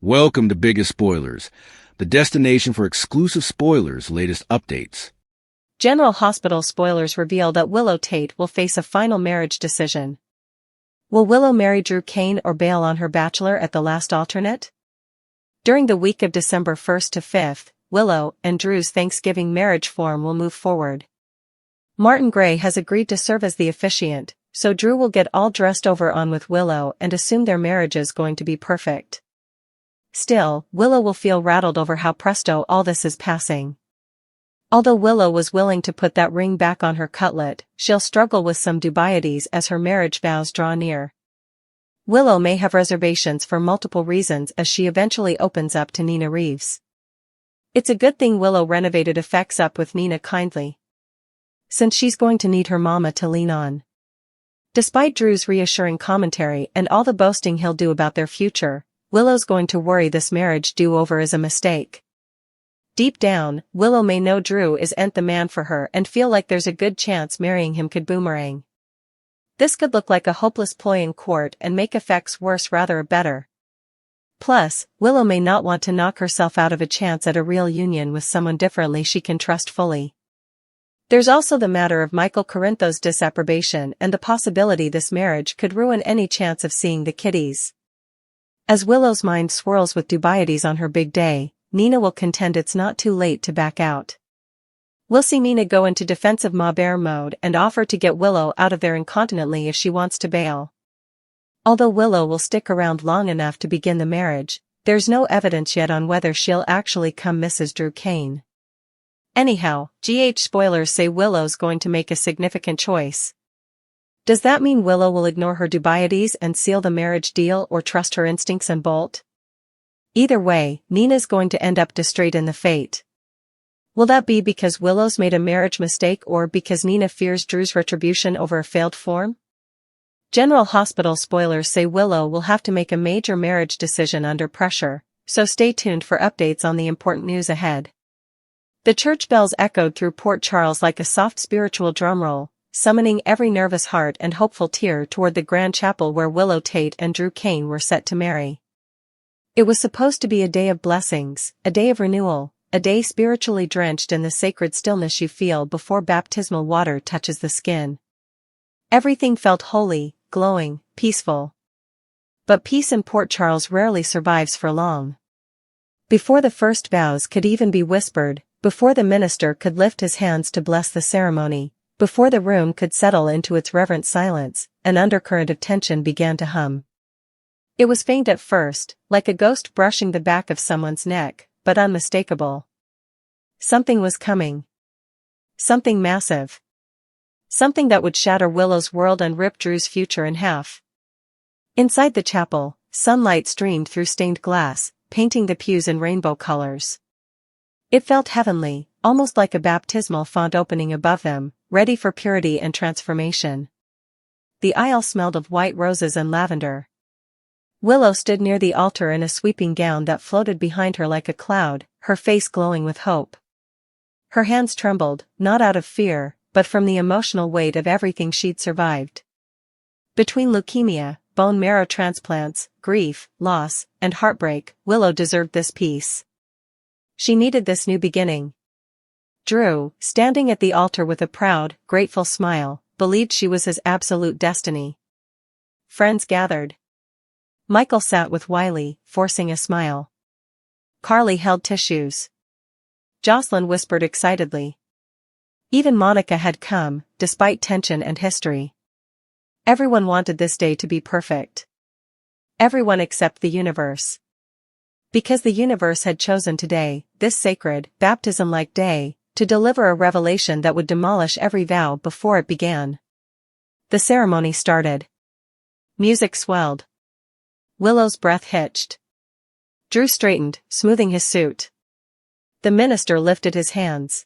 Welcome to Biggest Spoilars, the destination for exclusive spoilers, latest updates. General Hospital spoilers reveal that Willow Tate will face a final marriage decision. Will Willow marry Drew Kane or bail on her bachelor at the last alternate? During the week of December 1st to 5th, Willow and Drew's Thanksgiving marriage form will move forward. Martin Gray has agreed to serve as the officiant, so Drew will get all dressed over on with Willow and assume their marriage is going to be perfect. Still, Willow will feel rattled over how presto all this is passing. Although Willow was willing to put that ring back on her cutlet, she'll struggle with some dubieties as her marriage vows draw near. Willow may have reservations for multiple reasons as she eventually opens up to Nina Reeves. It's a good thing Willow renovated effects up with Nina kindly, since she's going to need her mama to lean on. Despite Drew's reassuring commentary and all the boasting he'll do about their future, Willow's going to worry this marriage do-over is a mistake. Deep down, Willow may know Drew isn't the man for her and feel like there's a good chance marrying him could boomerang. This could look like a hopeless ploy in court and make effects worse rather better. Plus, Willow may not want to knock herself out of a chance at a real union with someone differently she can trust fully. There's also the matter of Michael Corinthos' disapprobation and the possibility this marriage could ruin any chance of seeing the kiddies. As Willow's mind swirls with dubieties on her big day, Nina will contend it's not too late to back out. We'll see Nina go into defensive ma bear mode and offer to get Willow out of there incontinently if she wants to bail. Although Willow will stick around long enough to begin the marriage, there's no evidence yet on whether she'll actually come Mrs. Drew Kane. Anyhow, GH spoilers say Willow's going to make a significant choice. Does that mean Willow will ignore her dubieties and seal the marriage deal or trust her instincts and bolt? Either way, Nina's going to end up distraught in the fate. Will that be because Willow's made a marriage mistake or because Nina fears Drew's retribution over a failed form? General Hospital spoilers say Willow will have to make a major marriage decision under pressure, so stay tuned for updates on the important news ahead. The church bells echoed through Port Charles like a soft spiritual drumroll, summoning every nervous heart and hopeful tear toward the grand chapel where Willow Tate and Drew Kane were set to marry. It was supposed to be a day of blessings, a day of renewal, a day spiritually drenched in the sacred stillness you feel before baptismal water touches the skin. Everything felt holy, glowing, peaceful. But peace in Port Charles rarely survives for long. Before the first vows could even be whispered, before the minister could lift his hands to bless the ceremony, before the room could settle into its reverent silence, an undercurrent of tension began to hum. It was faint at first, like a ghost brushing the back of someone's neck, but unmistakable. Something was coming. Something massive. Something that would shatter Willow's world and rip Drew's future in half. Inside the chapel, sunlight streamed through stained glass, painting the pews in rainbow colors. It felt heavenly, almost like a baptismal font opening above them, ready for purity and transformation. The aisle smelled of white roses and lavender. Willow stood near the altar in a sweeping gown that floated behind her like a cloud, her face glowing with hope. Her hands trembled, not out of fear, but from the emotional weight of everything she'd survived. Between leukemia, bone marrow transplants, grief, loss, and heartbreak, Willow deserved this peace. She needed this new beginning. Drew, standing at the altar with a proud, grateful smile, believed she was his absolute destiny. Friends gathered. Michael sat with Wiley, forcing a smile. Carly held tissues. Jocelyn whispered excitedly. Even Monica had come, despite tension and history. Everyone wanted this day to be perfect. Everyone except the universe. Because the universe had chosen today, this sacred, baptism-like day, to deliver a revelation that would demolish every vow before it began. The ceremony started. Music swelled. Willow's breath hitched. Drew straightened, smoothing his suit. The minister lifted his hands.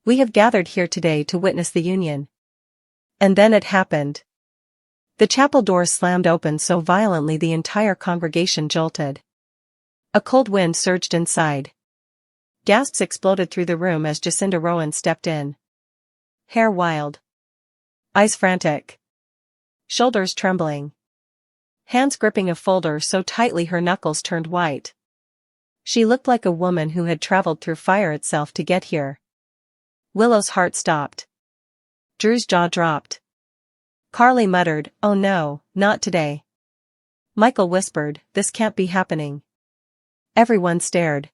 We have gathered here today to witness the union. And then it happened. The chapel doors slammed open so violently the entire congregation jolted. A cold wind surged inside. Gasps exploded through the room as Jacinda Rowan stepped in. Hair wild. Eyes frantic. Shoulders trembling. hands gripping a folder so tightly her knuckles turned white. She looked like a woman who had traveled through fire itself to get here. Willow's heart stopped. Drew's jaw dropped. Carly muttered, "Oh no, not today." Michael whispered, "This can't be happening." Everyone stared.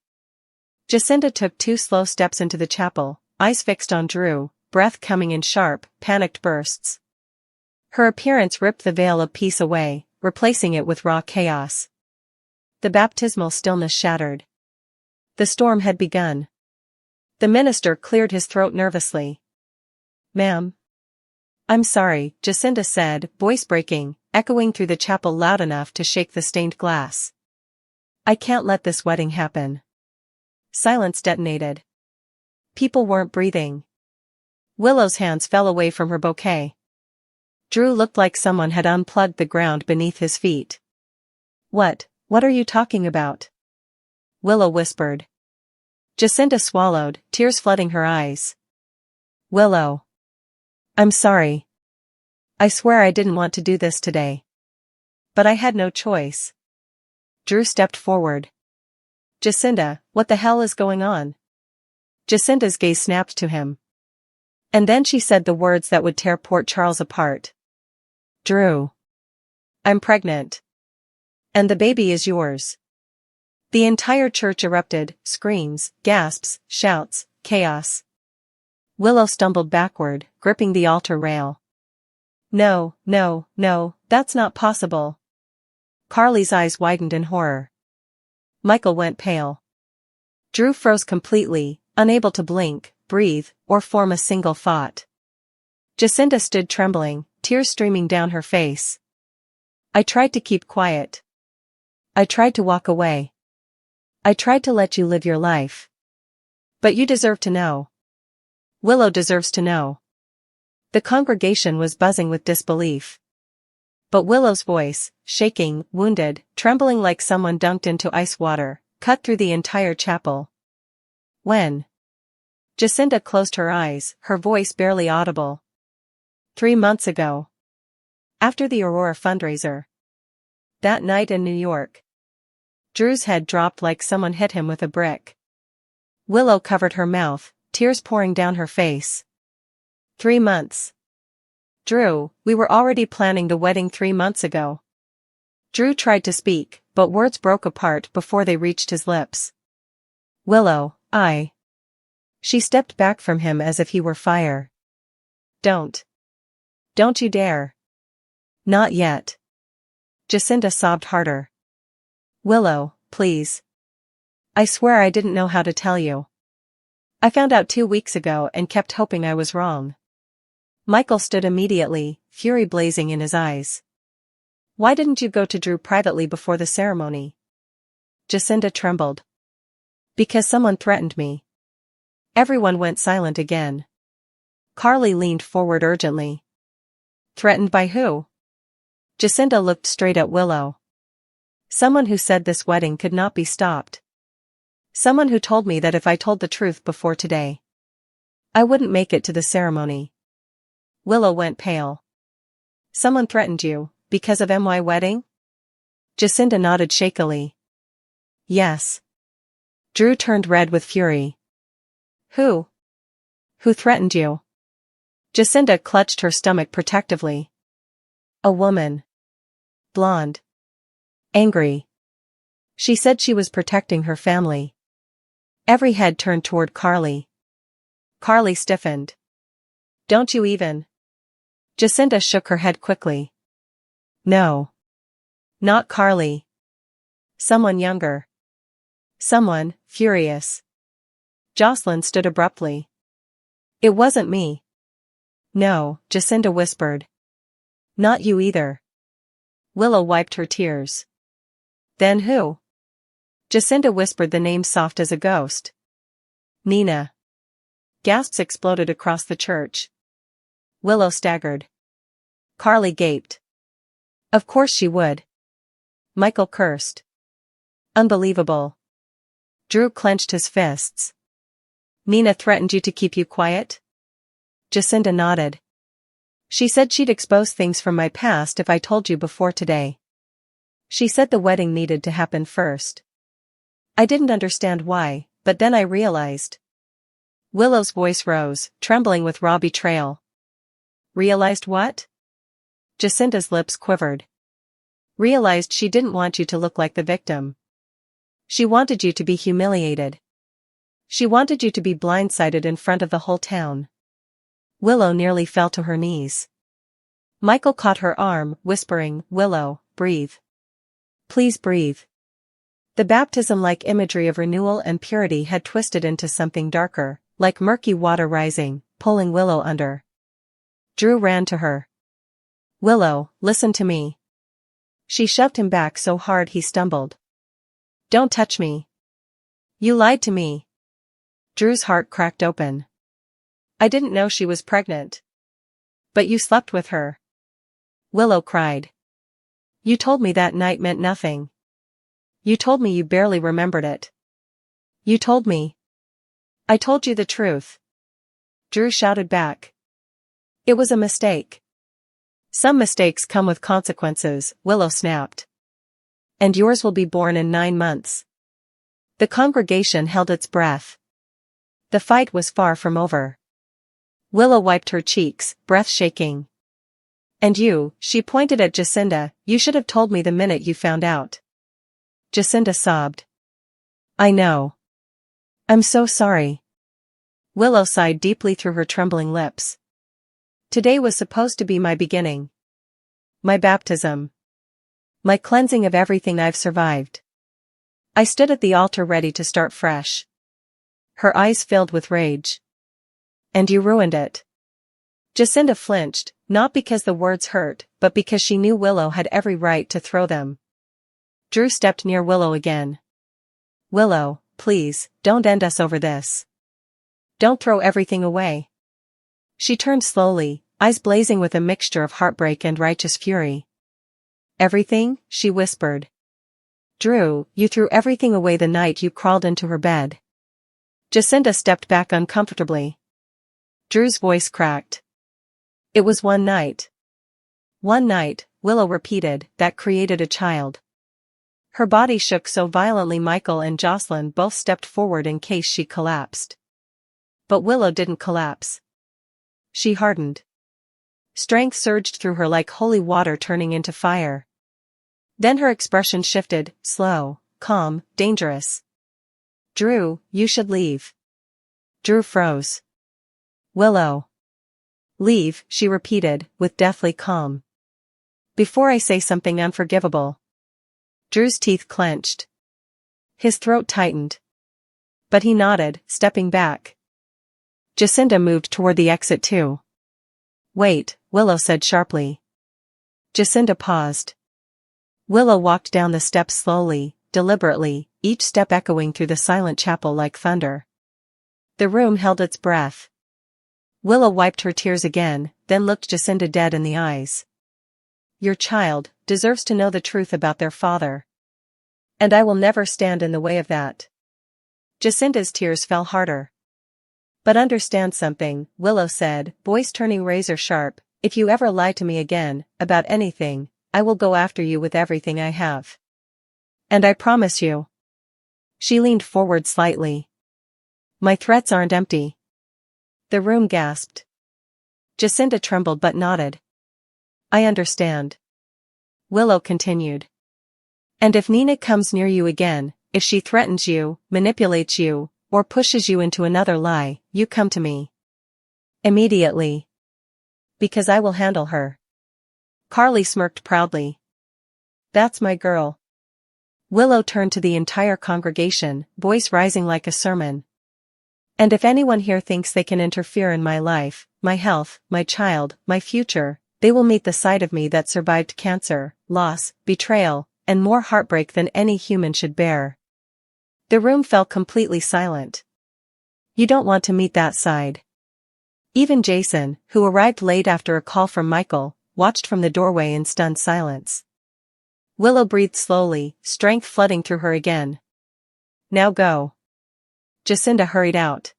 Jacinda took 2 slow steps into the chapel, eyes fixed on Drew, breath coming in sharp, panicked bursts. Her appearance ripped the veil of peace away, replacing it with raw chaos. The baptismal stillness shattered. The storm had begun. The minister cleared his throat nervously. "Ma'am." "I'm sorry," Jacinda said, voice breaking, echoing through the chapel loud enough to shake the stained glass. "I can't let this wedding happen." Silence detonated. People weren't breathing. Willow's hands fell away from her bouquet. Drew looked like someone had unplugged the ground beneath his feet. What are you talking about?" Willow whispered. Jacinda swallowed, tears flooding her eyes. "Willow. I'm sorry. I swear I didn't want to do this today. But I had no choice." Drew stepped forward. "Jacinda, what the hell is going on?" Jacinda's gaze snapped to him. And then she said the words that would tear Port Charles apart. "Drew. I'm pregnant. And the baby is yours." The entire church erupted, screams, gasps, shouts, chaos. Willow stumbled backward, gripping the altar rail. No, that's not possible." Carly's eyes widened in horror. Michael went pale. Drew froze completely, unable to blink, breathe, or form a single thought. Jacinda stood trembling, tears streaming down her face. "I tried to keep quiet. I tried to walk away. I tried to let you live your life. But you deserve to know. Willow deserves to know." The congregation was buzzing with disbelief. But Willow's voice, shaking, wounded, trembling like someone dunked into ice water, cut through the entire chapel. "When?" Jacinda closed her eyes, her voice barely audible. 3 months ago. After the Aurora fundraiser. That night in New York. Drew's head dropped like someone hit him with a brick. Willow covered her mouth, tears pouring down her face. 3 months. "Drew, we were already planning the wedding 3 months ago." Drew tried to speak, but words broke apart before they reached his lips. "Willow, I..." She stepped back from him as if he were fire. Don't you dare." "Not yet." Jacinda sobbed harder. "Willow, please. I swear I didn't know how to tell you. I found out 2 weeks ago and kept hoping I was wrong." Michael stood immediately, fury blazing in his eyes. "Why didn't you go to Drew privately before the ceremony?" Jacinda trembled. "Because someone threatened me." Everyone went silent again. Carly leaned forward urgently. "Threatened by who?" Jacinda looked straight at Willow. "Someone who said this wedding could not be stopped. Someone who told me that if I told the truth before today, I wouldn't make it to the ceremony." Willow went pale. "Someone threatened you, because of my wedding?" Jacinda nodded shakily. "Yes." Drew turned red with fury. Who? Who threatened you?" Jacinda clutched her stomach protectively. "A woman. Blonde. Angry. She said she was protecting her family." Every head turned toward Carly. Carly stiffened. "Don't you even..." Jacinda shook her head quickly. "No. Not Carly. Someone younger. Someone, furious." Jocelyn stood abruptly. "It wasn't me." "No," Jacinda whispered. "Not you either." Willow wiped her tears. "Then who?" Jacinda whispered the name soft as a ghost. "Nina." Gasps exploded across the church. Willow staggered. Carly gaped. Of course she would. Michael cursed. Unbelievable. Drew clenched his fists. "Nina threatened you to keep you quiet?" Jacinda nodded. "She said she'd expose things from my past if I told you before today." She said the wedding needed to happen first. I didn't understand why, but then I realized. Willow's voice rose, trembling with raw betrayal. Realized what? Jacinda's lips quivered. Realized she didn't want you to look like the victim. She wanted you to be humiliated. She wanted you to be blindsided in front of the whole town. Willow nearly fell to her knees. Michael caught her arm, whispering, "Willow, breathe. Please breathe." The baptism-like imagery of renewal and purity had twisted into something darker, like murky water rising, pulling Willow under. Drew ran to her. "Willow, listen to me." She shoved him back so hard he stumbled. "Don't touch me. You lied to me." Drew's heart cracked open. "I didn't know she was pregnant." "But you slept with her." Willow cried. "You told me that night meant nothing. You told me you barely remembered it. You told me." "I told you the truth." Drew shouted back. "It was a mistake." "Some mistakes come with consequences," Willow snapped. "And yours will be born in 9 months." The congregation held its breath. The fight was far from over. Willow wiped her cheeks, breath shaking. "And you," she pointed at Jacinda, "you should have told me the minute you found out." Jacinda sobbed. "I know. I'm so sorry." Willow sighed deeply through her trembling lips. "Today was supposed to be my beginning. My baptism. My cleansing of everything I've survived. I stood at the altar ready to start fresh." Her eyes filled with rage. "And you ruined it." Jacinda flinched, not because the words hurt, but because she knew Willow had every right to throw them. Drew stepped near Willow again. "Willow, please, don't end us over this. Don't throw everything away." She turned slowly, eyes blazing with a mixture of heartbreak and righteous fury. "Everything?" she whispered. "Drew, you threw everything away the night you crawled into her bed." Jacinda stepped back uncomfortably. Drew's voice cracked. "It was one night." "One night," Willow repeated, "that created a child." Her body shook so violently Michael and Jocelyn both stepped forward in case she collapsed. But Willow didn't collapse. She hardened. Strength surged through her like holy water turning into fire. Then her expression shifted, slow, calm, dangerous. "Drew, you should leave." Drew froze. "Willow." "Leave," she repeated, with deathly calm. "Before I say something unforgivable." Drew's teeth clenched. His throat tightened. But he nodded, stepping back. Jacinda moved toward the exit too. "Wait," Willow said sharply. Jacinda paused. Willow walked down the steps slowly, deliberately, each step echoing through the silent chapel like thunder. The room held its breath. Willow wiped her tears again, then looked Jacinda dead in the eyes. "Your child deserves to know the truth about their father. And I will never stand in the way of that." Jacinda's tears fell harder. "But understand something," Willow said, voice turning razor sharp, "if you ever lie to me again, about anything, I will go after you with everything I have. And I promise you." She leaned forward slightly. "My threats aren't empty." The room gasped. Jacinda trembled but nodded. "I understand." Willow continued. "And if Nina comes near you again, if she threatens you, manipulates you, or pushes you into another lie, you come to me. Immediately. Because I will handle her." Carly smirked proudly. "That's my girl." Willow turned to the entire congregation, voice rising like a sermon. "And if anyone here thinks they can interfere in my life, my health, my child, my future, they will meet the side of me that survived cancer, loss, betrayal, and more heartbreak than any human should bear." The room fell completely silent. "You don't want to meet that side." Even Jason, who arrived late after a call from Michael, watched from the doorway in stunned silence. Willow breathed slowly, strength flooding through her again. "Now go." Jacinda hurried out.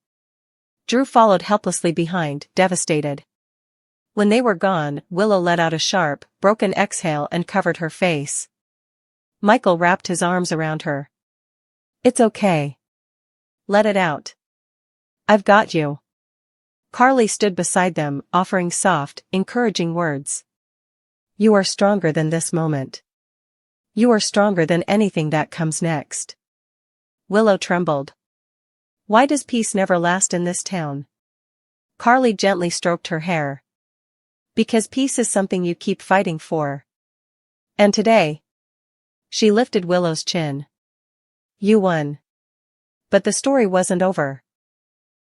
Drew followed helplessly behind, devastated. When they were gone, Willow let out a sharp, broken exhale and covered her face. Michael wrapped his arms around her. It's okay. Let it out. I've got you. Carly stood beside them, offering soft, encouraging words. You are stronger than this moment. You are stronger than anything that comes next. Willow trembled. Why does peace never last in this town? Carly gently stroked her hair. Because peace is something you keep fighting for. And today. She lifted Willow's chin. You won. But the story wasn't over.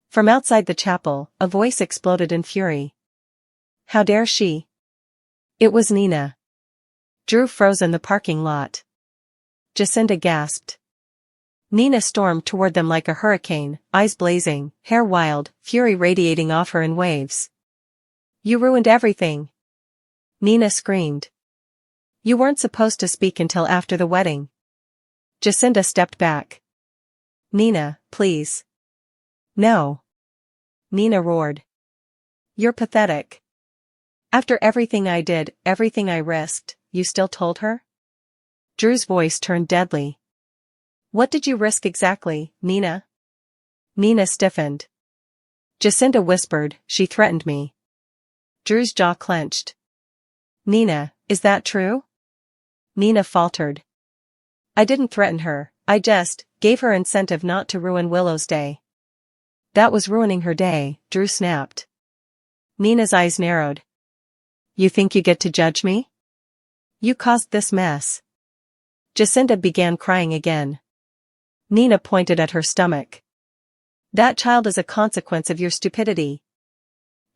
From outside the chapel, a voice exploded in fury. How dare she? It was Nina. Drew froze in the parking lot. Jacinda gasped. Nina stormed toward them like a hurricane, eyes blazing, hair wild, fury radiating off her in waves. You ruined everything. Nina screamed. You weren't supposed to speak until after the wedding. Jacinda stepped back. Nina, please. No. Nina roared. You're pathetic. After everything I did, everything I risked, you still told her? Drew's voice turned deadly. What did you risk exactly, Nina? Nina stiffened. Jacinda whispered, she threatened me. Drew's jaw clenched. Nina, is that true? Nina faltered. I didn't threaten her, I just gave her incentive not to ruin Willow's day. That was ruining her day, Drew snapped. Nina's eyes narrowed. You think you get to judge me? You caused this mess. Jacinda began crying again. Nina pointed at her stomach. That child is a consequence of your stupidity.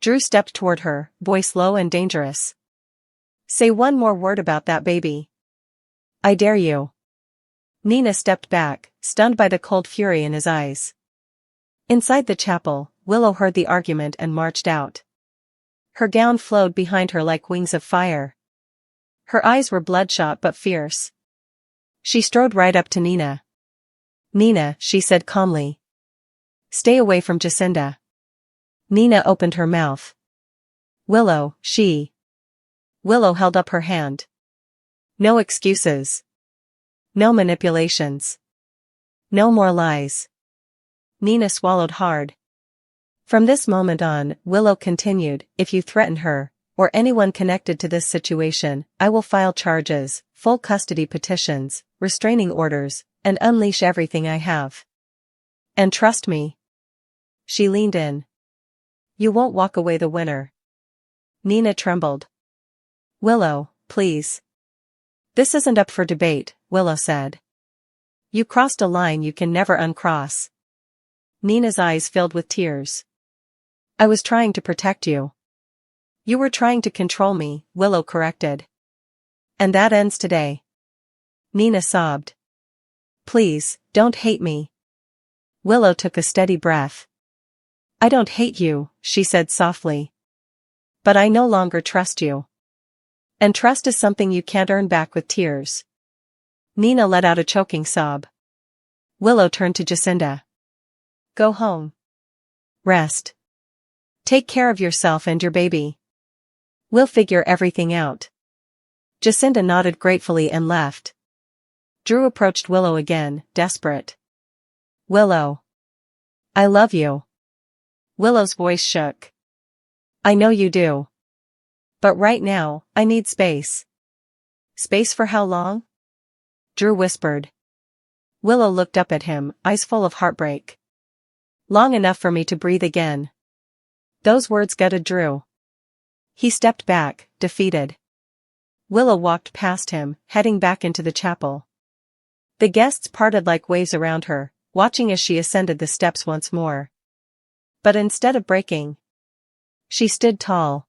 Drew stepped toward her, voice low and dangerous. Say one more word about that baby. I dare you. Nina stepped back, stunned by the cold fury in his eyes. Inside the chapel, Willow heard the argument and marched out. Her gown flowed behind her like wings of fire. Her eyes were bloodshot but fierce. She strode right up to Nina. Nina, she said calmly. Stay away from Jacinda. Nina opened her mouth. Willow, she. Willow held up her hand. No excuses. No manipulations. No more lies. Nina swallowed hard. From this moment on, Willow continued, if you threaten her, or anyone connected to this situation, I will file charges, full custody petitions, restraining orders, and unleash everything I have. And trust me. She leaned in. You won't walk away the winner. Nina trembled. Willow, please. This isn't up for debate, Willow said. You crossed a line you can never uncross. Nina's eyes filled with tears. I was trying to protect you. You were trying to control me, Willow corrected. And that ends today. Nina sobbed. Please, don't hate me. Willow took a steady breath. I don't hate you, she said softly. But I no longer trust you. And trust is something you can't earn back with tears. Nina let out a choking sob. Willow turned to Jacinda. Go home. Rest. Take care of yourself and your baby. We'll figure everything out. Jacinda nodded gratefully and left. Drew approached Willow again, desperate. Willow. I love you. Willow's voice shook. I know you do. But right now, I need space. Space for how long? Drew whispered. Willow looked up at him, eyes full of heartbreak. Long enough for me to breathe again. Those words gutted Drew. He stepped back, defeated. Willow walked past him, heading back into the chapel. The guests parted like waves around her, watching as she ascended the steps once more. But instead of breaking, she stood tall.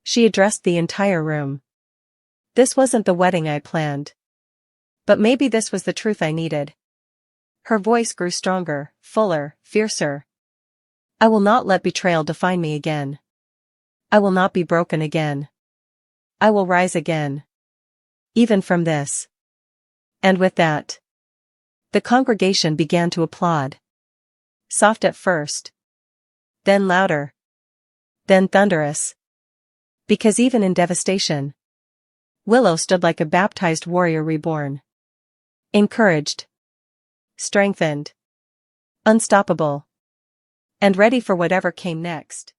She addressed the entire room. This wasn't the wedding I planned. But maybe this was the truth I needed. Her voice grew stronger, fuller, fiercer. I will not let betrayal define me again. I will not be broken again. I will rise again. Even from this. And with that, the congregation began to applaud. Soft at first. Then louder. Then thunderous. Because even in devastation, Willow stood like a baptized warrior reborn. encouraged, strengthened, unstoppable, and ready for whatever came next.